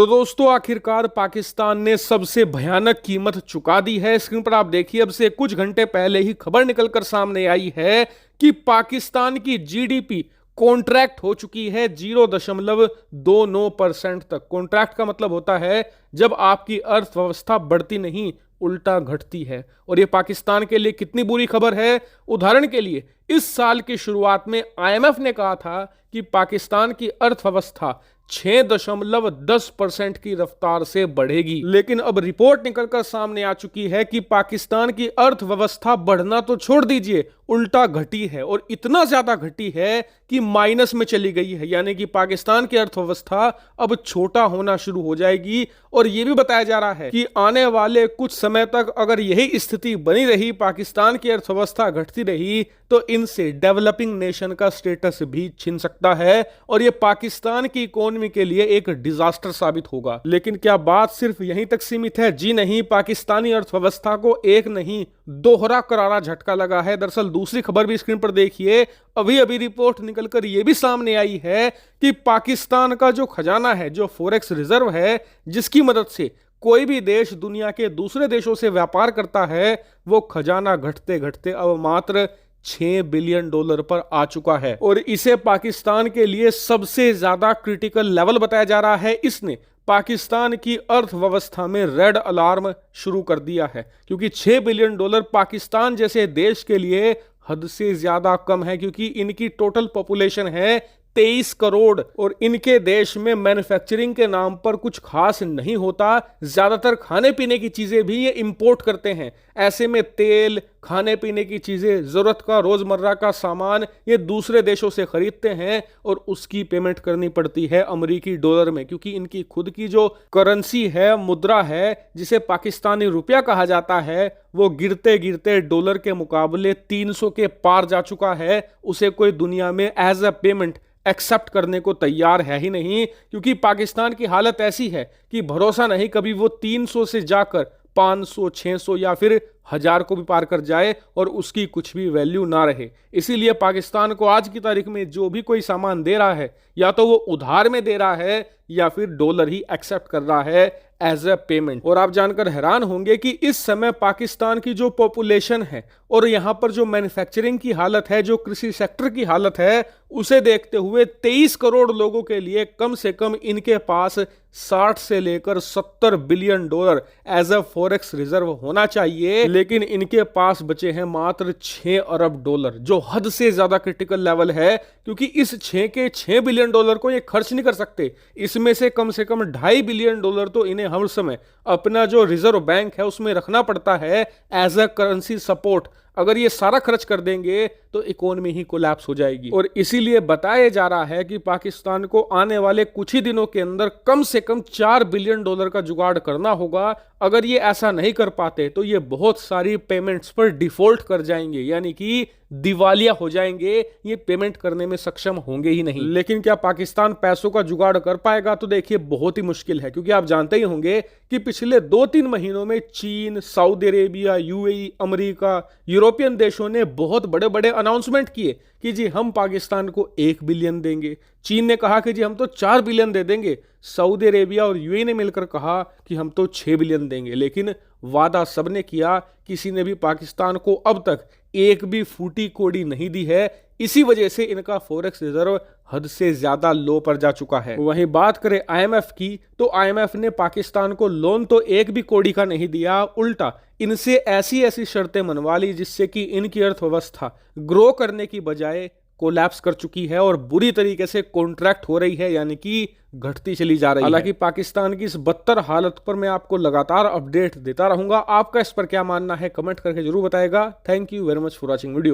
तो दोस्तों आखिरकार पाकिस्तान ने सबसे भयानक कीमत चुका दी है। स्क्रीन पर आप देखिए, अब से कुछ घंटे पहले ही खबर निकलकर सामने आई है कि पाकिस्तान की जीडीपी कॉन्ट्रैक्ट हो चुकी है 0.29% तक। कॉन्ट्रैक्ट का मतलब होता है जब आपकी अर्थव्यवस्था बढ़ती नहीं उल्टा घटती है। और यह पाकिस्तान के लिए कितनी बुरी खबर है। उदाहरण के लिए इस साल की शुरुआत में आईएमएफ ने कहा था कि पाकिस्तान की अर्थव्यवस्था 6.10% की रफ्तार से बढ़ेगी, लेकिन अब रिपोर्ट निकलकर सामने आ चुकी है कि पाकिस्तान की अर्थव्यवस्था बढ़ना तो छोड़ दीजिए उल्टा घटी है, और इतना ज्यादा घटी है कि माइनस में चली गई है। यानी कि पाकिस्तान की अर्थव्यवस्था अब छोटा होना शुरू हो जाएगी। और यह भी बताया जा रहा है कि आने वाले कुछ समय तक अगर यही स्थिति बनी रही, पाकिस्तान की अर्थव्यवस्था घटती रही, तो इनसे डेवलपिंग नेशन का स्टेटस भी छिन सकता है और यह पाकिस्तान की इकोनॉमी के लिए एक डिजास्टर साबित होगा। लेकिन क्या बात सिर्फ यहीं तक सीमित है? जी नहीं, पाकिस्तानी अर्थव्यवस्था को एक नहीं दोहरा करारा झटका लगा है। दरअसल दूसरी खबर भी स्क्रीन पर देखिए, अभी अभी रिपोर्ट निकलकर यह भी सामने आई है कि पाकिस्तान का जो खजाना है, जो फॉरेक्स रिजर्व है, जिसकी मदद से कोई भी देश दुनिया के दूसरे देशों से व्यापार करता है, वो खजाना घटते घटते अब मात्र $6 बिलियन पर आ चुका है। और इसे पाकिस्तान के लिए सबसे ज्यादा क्रिटिकल लेवल बताया जा रहा है। इसने पाकिस्तान की अर्थव्यवस्था में रेड अलार्म शुरू कर दिया है, क्योंकि $6 बिलियन पाकिस्तान जैसे देश के लिए हद से ज्यादा कम है, क्योंकि इनकी टोटल पॉपुलेशन है 23 करोड़ और इनके देश में मैन्युफैक्चरिंग के नाम पर कुछ खास नहीं होता। ज्यादातर खाने पीने की चीजें भी ये इंपोर्ट करते हैं। ऐसे में तेल, खाने पीने की चीजें, जरूरत का रोजमर्रा का सामान ये दूसरे देशों से खरीदते हैं और उसकी पेमेंट करनी पड़ती है अमेरिकी डॉलर में, क्योंकि इनकी खुद की जो करेंसी है, मुद्रा है, जिसे पाकिस्तानी रुपया कहा जाता है, वो गिरते गिरते डॉलर के मुकाबले 300 के पार जा चुका है। उसे कोई दुनिया में एज अ पेमेंट एक्सेप्ट करने को तैयार है ही नहीं, क्योंकि पाकिस्तान की हालत ऐसी है कि भरोसा नहीं कभी वो 300 से जाकर 500, 600 या फिर 1000 को भी पार कर जाए और उसकी कुछ भी वैल्यू ना रहे। इसीलिए पाकिस्तान को आज की तारीख में जो भी कोई सामान दे रहा है, या तो वो उधार में दे रहा है या फिर डॉलर ही एक्सेप्ट कर रहा है एज ए पेमेंट। और आप जानकर हैरान होंगे कि इस समय पाकिस्तान की जो पॉपुलेशन है और यहां पर जो मैन्युफैक्चरिंग की हालत है, जो कृषि सेक्टर की हालत है, उसे देखते हुए 23 करोड़ लोगों के लिए कम से कम इनके पास 60 से लेकर $70 billion as a forex reserve होना चाहिए। लेकिन इनके पास बचे हैं मात्र $6 अरब, जो हद से ज्यादा क्रिटिकल लेवल है, क्योंकि इस $6 बिलियन को ये खर्च नहीं कर सकते। इसमें से कम $2.5 बिलियन तो इन्हें हर समय अपना जो रिजर्व बैंक है उसमें रखना पड़ता है एज अ करेंसी सपोर्ट। अगर ये सारा खर्च कर देंगे तो इकोनॉमी ही कोलैप्स हो जाएगी। और इसीलिए बताया जा रहा है कि पाकिस्तान को आने वाले कुछ ही दिनों के अंदर कम से कम $4 बिलियन का जुगाड़ करना होगा। अगर ये ऐसा नहीं कर पाते तो ये बहुत सारी पेमेंट्स पर डिफॉल्ट कर जाएंगे, यानी कि दिवालिया हो जाएंगे। ये पेमेंट करने में सक्षम होंगे ही नहीं। लेकिन क्या पाकिस्तान पैसों का जुगाड़ कर पाएगा? तो देखिए बहुत ही मुश्किल है, क्योंकि आप जानते ही होंगे कि पिछले 2-3 महीनों में चीन, Saudi Arabia, UAE, America, European देशों ने बहुत बड़े बड़े अनाउंसमेंट किए कि जी हम पाकिस्तान को 1 बिलियन देंगे। चीन ने कहा कि जी हम तो 4 बिलियन दे देंगे। सऊदी अरेबिया और यूएई ने मिलकर कहा कि हम तो 6 बिलियन देंगे। लेकिन वादा सबने किया, किसी ने भी पाकिस्तान को अब तक एक भी फूटी कोड़ी नहीं दी है। इसी वजह से इनका फॉरेक्स रिजर्व हद से ज्यादा लो पर जा चुका है। वहीं बात करें आईएमएफ की, तो आईएमएफ ने पाकिस्तान को लोन तो एक भी कोड़ी का नहीं दिया, उल्टा इनसे ऐसी ऐसी शर्तें मनवा ली जिससे कि इनकी अर्थव्यवस्था ग्रो करने की बजाय कोलैप्स कर चुकी है और बुरी तरीके से कॉन्ट्रैक्ट हो रही है, यानी कि घटती चली जा रही है। हालांकि पाकिस्तान की इस बदतर हालत पर मैं आपको लगातार अपडेट देता रहूंगा। आपका इस पर क्या मानना है कमेंट करके जरूर बताएगा। Thank you very much for watching video.